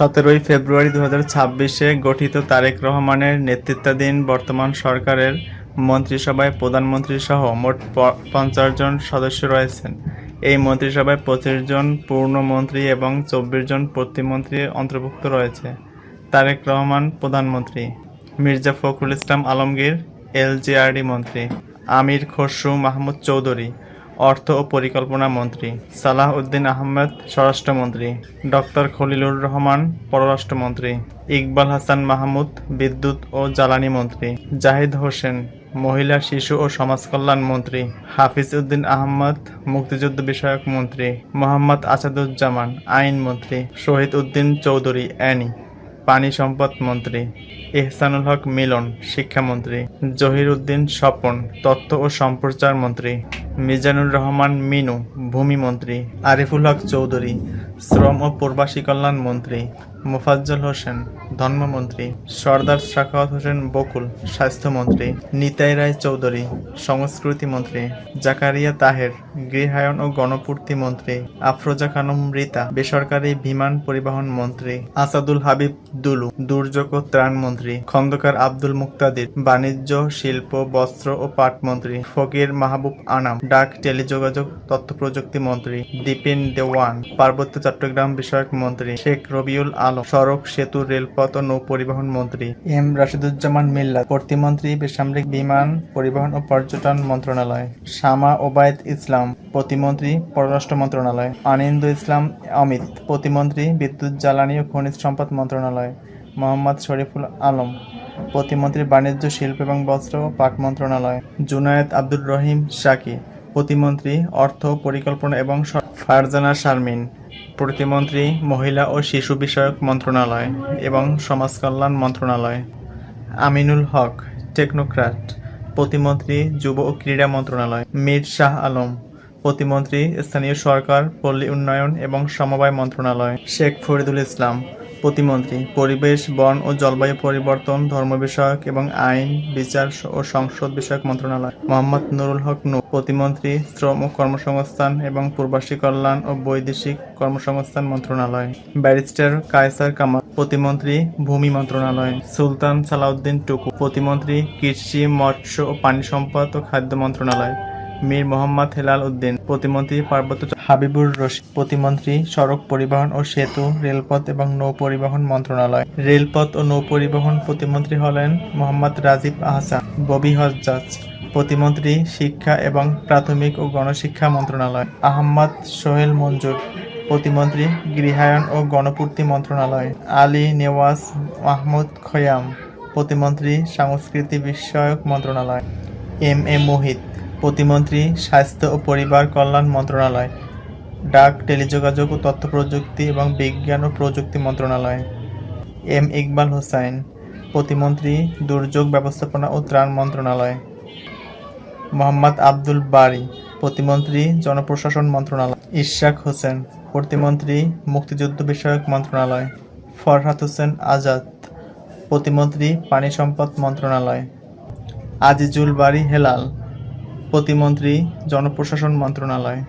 17 ফেব্রুয়ারি 2026-এ গঠিত তারেক রহমানের নেতৃত্বাধীন বর্তমান সরকারের মন্ত্রিসভায় প্রধানমন্ত্রীসহ মোট 50 জন সদস্য রয়েছেন। এই মন্ত্রিসভায় 25 জন পূর্ণ মন্ত্রী এবং 24 জন প্রতিমন্ত্রী অন্তর্ভুক্ত রয়েছে। তারেক রহমান প্রধানমন্ত্রী, মির্জা ফখরুল ইসলাম আলমগীর এলজিআরডি মন্ত্রী, আমির খসরু মাহমুদ চৌধুরী অর্থ ও পরিকল্পনা মন্ত্রী, সালাহ উদ্দিন আহমেদ স্বরাষ্ট্রমন্ত্রী, ডক্টর খলিলুর রহমান পররাষ্ট্রমন্ত্রী, ইকবাল হাসান মাহমুদ বিদ্যুৎ ও জ্বালানি মন্ত্রী, জাহিদ হোসেন মহিলা শিশু ও সমাজকল্যাণ মন্ত্রী, হাফিজ উদ্দিন আহমদ মুক্তিযুদ্ধ বিষয়ক মন্ত্রী, মোহাম্মদ আসাদুজ্জামান আইন মন্ত্রী, শহীদ উদ্দিন চৌধুরী অ্যানি পানি সম্পদ মন্ত্রী, এহসানুল হক মিলন শিক্ষামন্ত্রী, জহির উদ্দিন স্বপন তথ্য ও সম্প্রচার মন্ত্রী, মিজানুর রহমান মিনু ভূমি মন্ত্রী, আরিফুল হক চৌধুরী শ্রম ও প্রবাসী কল্যাণ মন্ত্রী, মোফাজ্জল হোসেন ধর্মমন্ত্রী, সরদার সাখাওয়াত হোসেন বকুল স্বাস্থ্যমন্ত্রী, নিতাই রায় চৌধুরী সংস্কৃতি মন্ত্রী, জাকারিয়া তাহের গৃহায়ন ও গণপূর্তি মন্ত্রী, আফরোজা খানম রীতা বেসরকারি বিমান পরিবহন মন্ত্রী, আসাদুল হাবিব দুলু দুর্যোগ ও ত্রাণ মন্ত্রী, খন্দকার আব্দুল মুক্তাদির বাণিজ্য শিল্প বস্ত্র ও পাট মন্ত্রী, ফকির মাহবুব আনাম ডাক টেলিযোগাযোগ তথ্য প্রযুক্তি মন্ত্রী, দিপিন দেওয়ান পার্বত্য চট্টগ্রাম বিষয়ক মন্ত্রী, শেখ রবিউল আলম সড়ক সেতু রেলপথ ও নৌ পরিবহন মন্ত্রী, এম রাশিদুজ্জামান মিল্লাত প্রতিমন্ত্রী বেসামরিক বিমান পরিবহন ও পর্যটন মন্ত্রণালয়, শামা ওবায়দ ইসলাম প্রতিমন্ত্রী পররাষ্ট্র মন্ত্রণালয়, আনিন্দু ইসলাম অমিত প্রতিমন্ত্রী বিদ্যুৎ জ্বালানি ও খনিজ সম্পদ মন্ত্রণালয়, মোহাম্মদ শরীফুল আলম প্রতিমন্ত্রী বাণিজ্য শিল্প এবং বস্ত্র ও পাট মন্ত্রণালয়, জুনায়েদ আব্দুর রহিম শাকি প্রতিমন্ত্রী অর্থ পরিকল্পনা এবং ফারজানা শারমিন প্রতিমন্ত্রী মহিলা ও শিশু বিষয়ক মন্ত্রণালয় এবং সমাজ কল্যাণ মন্ত্রণালয়, আমিনুল হক টেকনোক্র্যাট প্রতিমন্ত্রী যুব ও ক্রীড়া মন্ত্রণালয়, মীর শাহ আলম প্রতিমন্ত্রী স্থানীয় সরকার পল্লী উন্নয়ন এবং সমবায় মন্ত্রণালয়, শেখ ফরিদুল ইসলাম প্রতিমন্ত্রী পরিবেশ বন ও জলবায়ু পরিবর্তন ধর্ম বিষয়ক এবং আইন বিচার ও সংসদ বিষয়ক মন্ত্রণালয়, মোহাম্মদ নুরুল হক নূর প্রতিমন্ত্রী শ্রম ও কর্মসংস্থান এবং প্রবাসী কল্যাণ ও বৈদেশিক কর্মসংস্থান মন্ত্রণালয়, ব্যারিস্টার কায়সার কামাল প্রতিমন্ত্রী ভূমি মন্ত্রণালয়, সুলতান সালাউদ্দিন টুকু প্রতিমন্ত্রী কৃষি মৎস্য ও পানি সম্পদ ও খাদ্য মন্ত্রণালয়, মীর মোহাম্মদ হেলাল উদ্দিন প্রতিমন্ত্রী পার্বত্য হাবিবুর রশিদ প্রতিমন্ত্রী সড়ক পরিবহন ও সেতু রেলপথ এবং নৌ পরিবহন মন্ত্রণালয়, রেলপথ ও নৌ পরিবহন প্রতিমন্ত্রী হলেন মোহাম্মদ রাজীব আহসান ববি হজ্জাজ প্রতিমন্ত্রী শিক্ষা এবং প্রাথমিক ও গণশিক্ষা মন্ত্রণালয়, আহমদ সোহেল মঞ্জুর প্রতিমন্ত্রী গৃহায়ন ও গণপূর্তি মন্ত্রণালয়, আলী নেওয়াজ মাহমুদ খয়াম প্রতিমন্ত্রী সংস্কৃতি বিষয়ক মন্ত্রণালয়, এম এ মোহিত প্রতিমন্ত্রী স্বাস্থ্য ও পরিবার কল্যাণ মন্ত্রণালয়, ডাক টেলিযোগাযোগ ও তথ্য প্রযুক্তি এবং বিজ্ঞান ও প্রযুক্তি মন্ত্রণালয়, এম ইকবাল হোসাইন প্রতিমন্ত্রী দুর্যোগ ব্যবস্থাপনা ও ত্রাণ মন্ত্রণালয়, মোহাম্মদ আব্দুল বারী প্রতিমন্ত্রী জনপ্রশাসন মন্ত্রণালয়, ইশরাক হোসেন প্রতিমন্ত্রী মুক্তিযুদ্ধ বিষয়ক মন্ত্রণালয়, ফরহাদ হোসেন আজাদ প্রতিমন্ত্রী পানি সম্পদ মন্ত্রণালয়, আজিজুল বারী হেলাল প্রতিমন্ত্রী জনপ্রশাসন মন্ত্রণালয়।